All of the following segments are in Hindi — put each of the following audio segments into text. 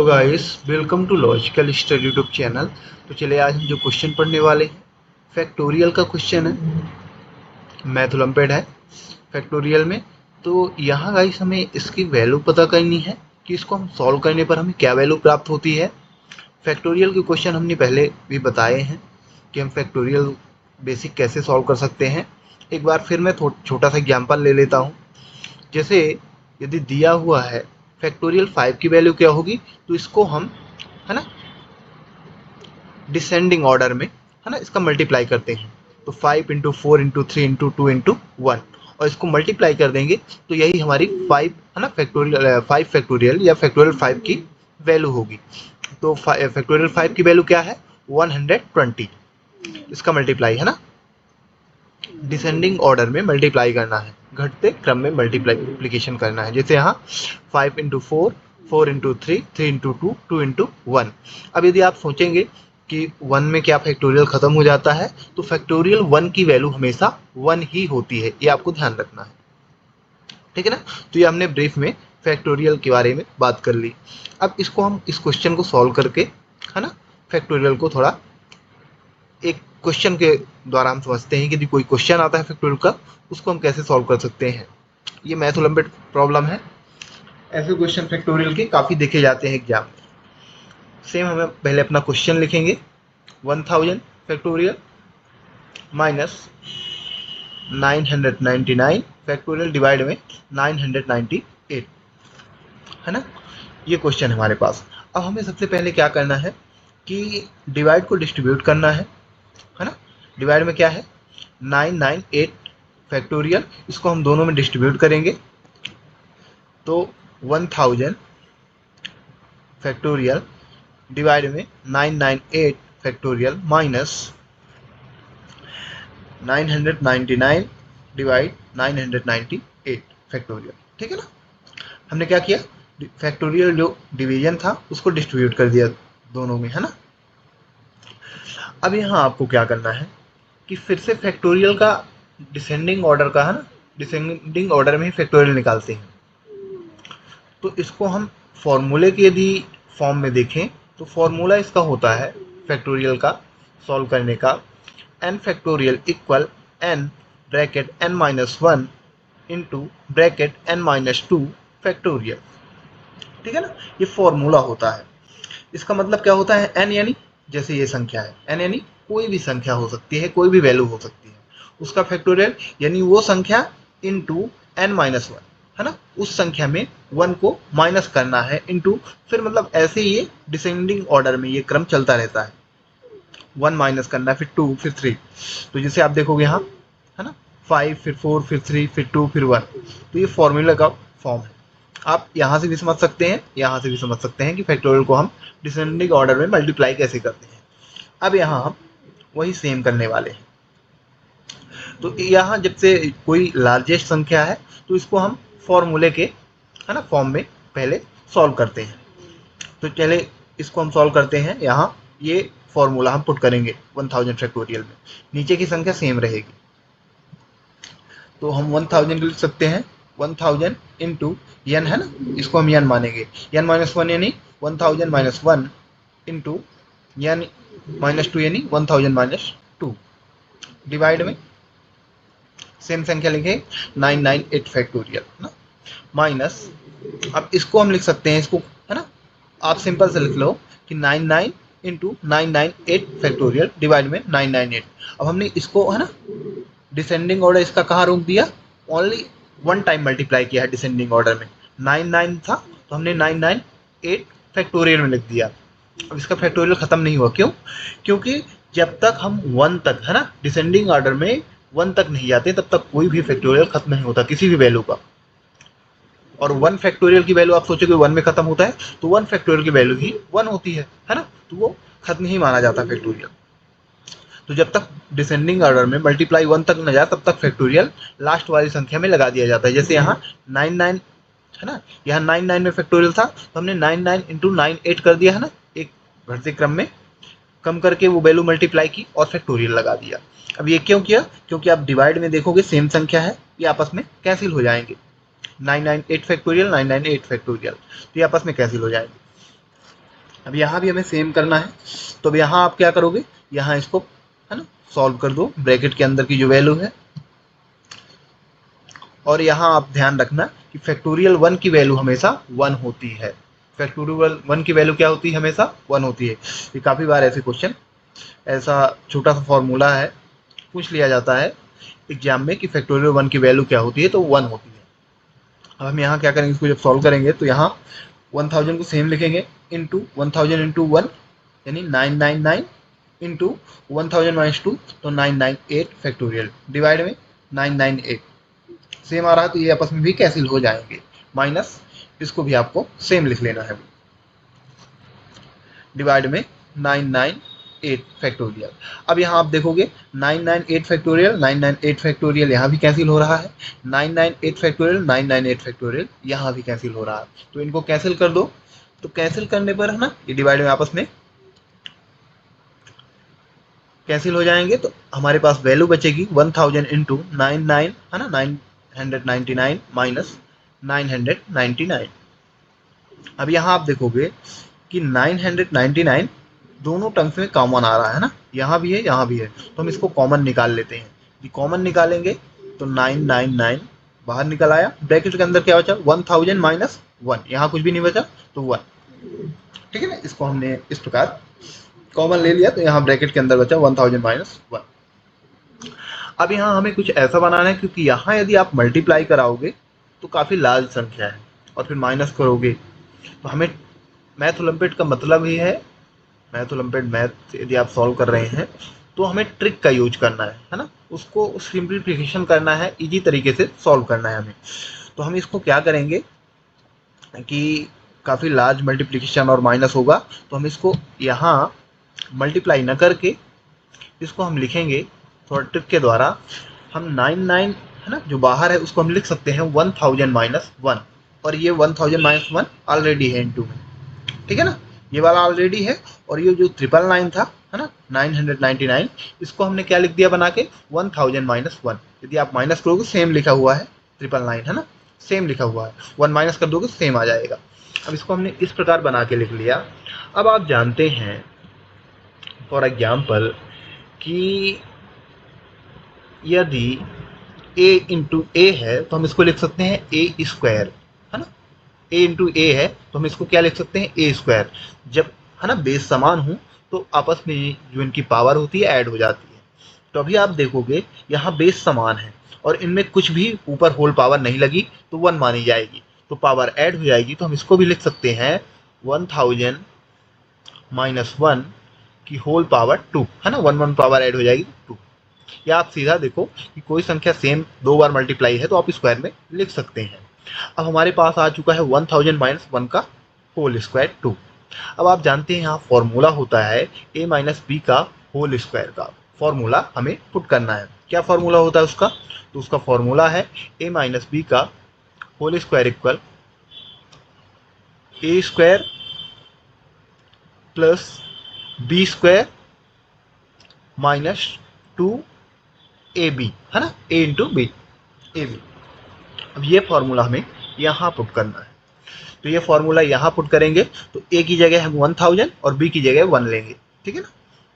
Hello guys, welcome to Logical Study YouTube channel. तो चलिए आज हम जो क्वेश्चन पढ़ने वाले हैं फैक्टोरियल का क्वेश्चन है। मैथ ओलंपियाड है फैक्टोरियल में। तो यहाँ गाइस हमें इसकी वैल्यू पता करनी है कि इसको हम सॉल्व करने पर हमें क्या वैल्यू प्राप्त होती है। फैक्टोरियल के क्वेश्चन हमने पहले भी बताए हैं कि हम फैक्टोरियल बेसिक कैसे सॉल्व कर सकते हैं। एक बार फिर मैं छोटा सा एग्जाम्पल ले लेता हूँ। जैसे यदि दिया हुआ है फैक्टोरियल 5 की वैल्यू क्या होगी, तो इसको हम है ना डिसेंडिंग ऑर्डर में है ना इसका मल्टीप्लाई करते हैं। तो 5 इंटू 4 इंटू 3 इंटू 2 इंटू 1 और इसको मल्टीप्लाई कर देंगे तो यही हमारी 5 है ना फैक्टोरियल 5 फैक्टोरियल या फैक्टोरियल 5 की वैल्यू होगी। तो फैक्टोरियल 5 की वैल्यू क्या है 120। इसका मल्टीप्लाई है ना डिसेंडिंग ऑर्डर में मल्टीप्लाई करना है, घटते क्रम में मल्टीप्लीकेशन करना है। जैसे यहाँ 5 इंटू 4 4 इंटू 3 3 इंटू 2 2 इंटू 1। अब यदि आप सोचेंगे कि 1 में क्या फैक्टोरियल खत्म हो जाता है, तो फैक्टोरियल 1 की वैल्यू हमेशा 1 ही होती है, ये आपको ध्यान रखना है। ठीक है ना। तो ये हमने ब्रीफ में फैक्टोरियल के बारे में बात कर ली। अब इसको हम इस क्वेश्चन को सॉल्व करके है ना फैक्टोरियल को थोड़ा एक क्वेश्चन के द्वारा हम समझते हैं कि यदि कोई क्वेश्चन आता है फैक्टोरियल का, उसको हम कैसे सॉल्व कर सकते हैं। ये मैथ ओलंपियाड प्रॉब्लम है। ऐसे क्वेश्चन फैक्टोरियल के काफ़ी देखे जाते हैं एग्जाम में। सेम हमें पहले अपना क्वेश्चन लिखेंगे 1000 फैक्टोरियल माइनस 999 फैक्टोरियल डिवाइड में 998 है ना। ये क्वेश्चन है हमारे पास। अब हमें सबसे पहले क्या करना है कि डिवाइड को डिस्ट्रीब्यूट करना है ना। डिवाइड में क्या है 998 फैक्टोरियल, इसको हम दोनों में डिस्ट्रीब्यूट करेंगे तो 1000 फैक्टोरियल डिवाइड में 998 फैक्टोरियल माइनस 999 डिवाइड 998 फैक्टोरियल। ठीक है ना। हमने क्या किया फैक्टोरियल जो डिवीजन था उसको डिस्ट्रीब्यूट कर दिया दोनों में है ना। अब यहाँ आपको क्या करना है कि फिर से फैक्टोरियल का डिसेंडिंग ऑर्डर का है ना, डिसेंडिंग ऑर्डर में ही फैक्टोरियल निकालते हैं। तो इसको हम फॉर्मूले के यदि फॉर्म में देखें तो फॉर्मूला इसका होता है फैक्टोरियल का सॉल्व करने का n factorial equal n bracket n minus 1 into bracket n minus 2 factorial. ठीक है ना। ये फॉर्मूला होता है। इसका मतलब क्या होता है n यानी जैसे ये संख्या है n यानी कोई भी संख्या हो सकती है, कोई भी वैल्यू हो सकती है, उसका फैक्टोरियल यानी वो संख्या इंटू n माइनस 1 है ना। उस संख्या में 1 को माइनस करना है इंटू फिर मतलब ऐसे ये डिसेंडिंग ऑर्डर में ये क्रम चलता रहता है। 1 माइनस करना है फिर 2 फिर 3। तो जैसे आप देखोगे यहाँ है ना 5 फिर 4 फिर 3 फिर 2 फिर 1। तो ये फॉर्मूला का फॉर्म है। आप यहाँ से भी समझ सकते हैं, यहाँ से भी समझ सकते हैं कि फैक्टोरियल को हम डिसेंडिंग ऑर्डर में मल्टीप्लाई कैसे करते हैं। अब यहाँ हम वही सेम करने वाले हैं। तो यहाँ जब से कोई लार्जेस्ट संख्या है तो इसको हम फॉर्मूले के है ना फॉर्म में पहले सॉल्व करते हैं। तो चले इसको हम सॉल्व करते हैं। यहाँ ये फॉर्मूला हम पुट करेंगे 1000 फैक्टोरियल में, नीचे की संख्या सेम रहेगी। तो हम 1000 लिख सकते हैं 1000 इंटू n है ना, इसको हम n मानेंगे। n माइनस 1 यानी 1000 माइनस 1 इंटू n माइनस 2 यानी 1000 माइनस 2 डिवाइड में सेम संख्या लिखे 998 फैक्टोरियल ना माइनस। अब इसको हम लिख सकते हैं, इसको है ना आप सिंपल से लिख लो कि 99 इंटू 998 फैक्टोरियल डिवाइड में 998। अब हमने इसको है ना डिसेंडिंग ऑर्डर इसका कहाँ रोक दिया, ओनली वन टाइम मल्टीप्लाई किया है डिसेंडिंग ऑर्डर में। 99 था तो हमने 998 फैक्टोरियल में लिख दिया। अब इसका फैक्टोरियल खत्म नहीं हुआ, क्यों? क्योंकि जब तक हम 1 तक है ना डिसेंडिंग ऑर्डर में 1 तक नहीं जाते तब तक कोई भी फैक्टोरियल खत्म नहीं होता किसी भी वैल्यू का। और 1 फैक्टोरियल की वैल्यू आप सोचोगे 1 में खत्म होता है, तो 1 फैक्टोरियल की वैल्यू ही 1 होती है ना। तो वो खत्म ही माना जाता है फैक्टोरियल। तो जब तक डिसेंडिंग ऑर्डर में मल्टीप्लाई 1 तक न जाए तब तक फैक्टोरियल लास्ट वाली संख्या में लगा दिया जाता है। जैसे यहाँ 99 है ना, यहाँ 99 में फैक्टोरियल था तो हमने 99 इंटू 98 कर दिया है ना, एक घटते क्रम में कम करके वो वैल्यू मल्टीप्लाई की और फैक्टोरियल लगा दिया। अब ये क्यों किया? क्योंकि आप डिवाइड में देखोगे सेम संख्या है, ये आपस में कैंसिल हो जाएंगे। 998 फैक्टोरियल 998 फैक्टोरियल, तो ये आपस में कैंसिल हो जाएंगे। अब यहाँ भी हमें सेम करना है, तो अब यहाँ आप क्या करोगे, यहाँ इसको है ना सॉल्व कर दो ब्रैकेट के अंदर की जो वैल्यू है। और यहाँ आप ध्यान रखना कि फैक्टोरियल 1 की वैल्यू हमेशा 1 होती है। फैक्टोरियल 1 की वैल्यू क्या होती है, हमेशा 1 होती है। ये काफ़ी बार ऐसे क्वेश्चन, ऐसा छोटा सा फॉर्मूला है, पूछ लिया जाता है एग्जाम में कि फैक्टोरियल 1 की वैल्यू क्या होती है, तो 1 होती है। अब हम यहाँ क्या करेंगे, इसको जब सॉल्व करेंगे तो यहाँ 1000 को सेम लिखेंगे, इंटू 1000 इंटू 1 यानी 999 इंटू 1000 माइनस 2 तो 998 फैक्टोरियल, डिवाइड में 998 सेम आ रहा है तो ये आपस में भी कैंसिल हो जाएंगे, माइनस इसको भी आपको सेम लिख लेना है, डिवाइड में 998 फैक्टोरियल। अब यहाँ आप देखोगे 998 फैक्टोरियल 998 फैक्टोरियल यहाँ भी कैंसिल हो रहा है, 998 फैक्टोरियल 998 फैक्टोरियल यहाँ भी कैंसिल हो रहा है, तो इनको कैंसिल कर दो। तो कैंसिल करने पर है ना ये डिवाइड में आपस में कैंसिल हो जाएंगे, तो हमारे पास वैल्यू बचेगी 1000 इंटू 99 है ना 999 माइनस 999। अब यहाँ आप देखोगे कि 999 दोनों टर्म्स में कॉमन आ रहा है ना, यहाँ भी है यहाँ भी है, तो हम इसको कॉमन निकाल लेते हैं। ये कॉमन निकालेंगे तो 999 बाहर निकल आया, ब्रैकेट के अंदर क्या बचा 1000 माइनस 1, यहाँ कुछ भी नहीं बचा तो 1, ठीक है ना। इसको हमने इस प्रकार कॉमन ले लिया, तो यहाँ ब्रैकेट के अंदर बचा 1000 माइनस 1। अब यहाँ हमें कुछ ऐसा बनाना है, क्योंकि यहाँ यदि आप मल्टीप्लाई कराओगे तो काफ़ी लार्ज संख्या है और फिर माइनस करोगे, तो हमें मैथ ओलंपियाड का मतलब ही है, मैथ ओलंपियाड मैथ यदि आप सॉल्व कर रहे हैं तो हमें ट्रिक का यूज करना है ना, उसको सिंप्लीफिकेशन करना है, इजी तरीके से सॉल्व करना है हमें। तो हम इसको क्या करेंगे कि काफ़ी लार्ज मल्टीप्लिकेशन और माइनस होगा, तो हम इसको यहाँ मल्टीप्लाई न करके इसको हम लिखेंगे थोड़ा ट्रिक के द्वारा। हम 99 है ना जो बाहर है उसको हम लिख सकते हैं 1000 माइनस 1, और ये 1000 माइनस 1 ऑलरेडी है इनटू में, ठीक है ना, ये वाला ऑलरेडी है। और ये जो 999 था है ना 999, इसको हमने क्या लिख दिया बना के 1000 माइनस 1, यदि आप माइनस करोगे सेम लिखा हुआ है 999 है ना, सेम लिखा हुआ है, 1 माइनस कर दोगे सेम आ जाएगा। अब इसको हमने इस प्रकार बना के लिख लिया। अब आप जानते हैं फॉर एग्जाम्पल कि यदि a इंटू ए है तो हम इसको लिख सकते हैं ए स्क्वायर, है ना, a इंटू ए है तो हम इसको क्या लिख सकते हैं ए स्क्वायर। जब है ना बेस समान हो तो आपस में जो इनकी पावर होती है ऐड हो जाती है। तो अभी आप देखोगे यहाँ बेस समान है और इनमें कुछ भी ऊपर होल पावर नहीं लगी तो 1 मानी जाएगी, तो पावर ऐड हो जाएगी। तो हम इसको भी लिख सकते हैं 1000 माइनस 1 की होल पावर 2, है ना, 1 पावर ऐड हो जाएगी 2। या आप सीधा देखो कि कोई संख्या सेम 2 बार मल्टीप्लाई है तो आप स्क्वायर में लिख सकते हैं। अब हमारे पास आ चुका है 1000 माइनस 1 का होल स्क्वायर 2। अब आप जानते हैं यहाँ फॉर्मूला होता है a माइनस बी का होल स्क्वायर का, फॉर्मूला हमें पुट करना है। क्या फॉर्मूला होता है उसका, तो उसका फॉर्मूला है a माइनस बी का whole square equal a square plus b square minus 2ab, है ना, a into b a b. अब ये फॉर्मूला हमें यहाँ पुट करना है, तो ये फॉर्मूला यहाँ पुट करेंगे तो a की जगह हम 1000 और b की जगह 1 लेंगे, ठीक है ना।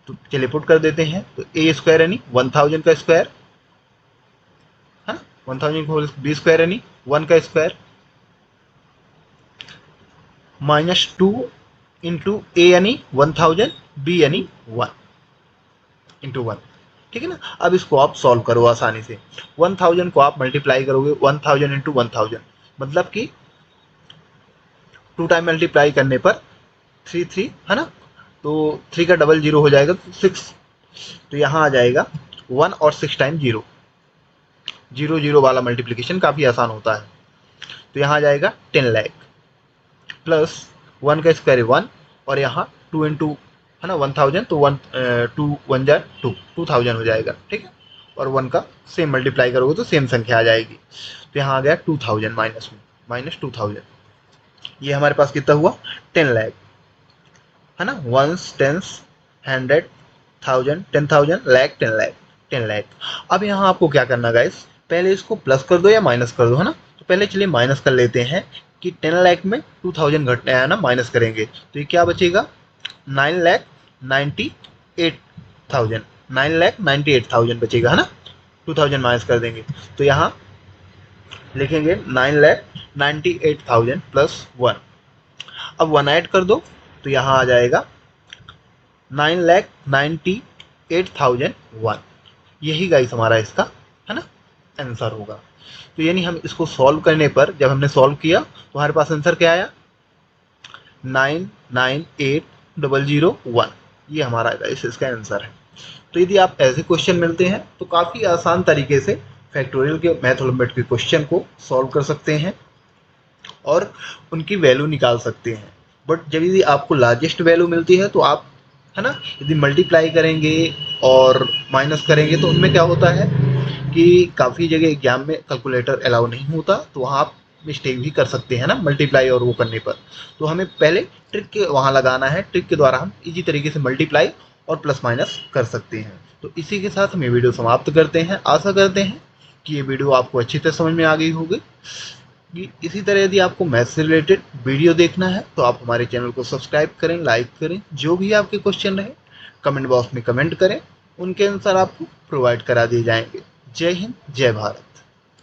तो चलिए पुट कर देते हैं, तो a स्क्वायर यानी 1000 का स्क्वायर, है ना, 1000 का होल, b स्क्वायर यानी 1 का स्क्वायर माइनस 2 इंटू a यानी 1000, b यानी 1 इंटू 1, ठीक है ना। अब इसको आप सॉल्व करो आसानी से, 1000 को आप मल्टीप्लाई करोगे 1000 इंटू 1000, मतलब कि 2 टाइम मल्टीप्लाई करने पर 3 है ना, तो 3 का डबल 0 हो जाएगा तो 6, तो यहाँ आ जाएगा 1 और 6 टाइम 0, 0 0 वाला मल्टीप्लिकेशन काफ़ी आसान होता है। तो यहाँ आ जाएगा 10 लाख प्लस 1 का स्क्वायर 1 और यहाँ 2 इंटू है ना 1000, तो 2 1 जा 2, 2000 हो जाएगा, ठीक है। और 1 का सेम मल्टीप्लाई करोगे तो सेम संख्या आ जाएगी, तो यहाँ आ गया 2000 माइनस में माइनस 2000। ये हमारे पास कितना हुआ 10 लाख, है ना, 1 10 100 1000 10,000 लाख 10 लाख 10 लाख। अब यहाँ आपको क्या करना गाइस, पहले इसको प्लस कर दो या माइनस कर दो, है ना। तो पहले चलिए माइनस कर लेते हैं कि 10 लाख में 2000 घटना है ना, माइनस करेंगे तो ये क्या बचेगा 9,98,000, 9,98,000 बचेगा, है ना। 2,000 माइनस कर देंगे तो यहाँ लिखेंगे 9,98,000 प्लस 1। अब 1 ऐड कर दो तो यहाँ आ जाएगा 9,98,001। यही गाइस हमारा इसका, है ना, आंसर होगा। तो यानी हम इसको सॉल्व करने पर, जब हमने सॉल्व किया तो हमारे पास आंसर क्या आया, 9,98,001। ये हमारा गाइस इसका आंसर है। तो यदि आप ऐसे क्वेश्चन मिलते हैं तो काफ़ी आसान तरीके से फैक्टोरियल के मैथमेटिक्स के क्वेश्चन को सॉल्व कर सकते हैं और उनकी वैल्यू निकाल सकते हैं। बट जब यदि आपको लार्जेस्ट वैल्यू मिलती है तो आप, है ना, यदि मल्टीप्लाई करेंगे और माइनस करेंगे तो उनमें क्या होता है कि काफ़ी जगह एग्जाम में कैलकुलेटर अलाउ नहीं होता, तो वहाँ आप मिस्टेक भी कर सकते हैं ना मल्टीप्लाई और वो करने पर। तो हमें पहले ट्रिक के वहाँ लगाना है, ट्रिक के द्वारा हम इजी तरीके से मल्टीप्लाई और प्लस माइनस कर सकते हैं। तो इसी के साथ हम ये वीडियो समाप्त करते हैं। आशा करते हैं कि ये वीडियो आपको अच्छी तरह समझ में आ गई होगी। इसी तरह यदि आपको मैथ से रिलेटेड वीडियो देखना है तो आप हमारे चैनल को सब्सक्राइब करें, लाइक करें। जो भी आपके क्वेश्चन रहे कमेंट बॉक्स में कमेंट करें, उनके अनुसार आपको प्रोवाइड करा दिए जाएंगे। जय हिंद, जय भारत।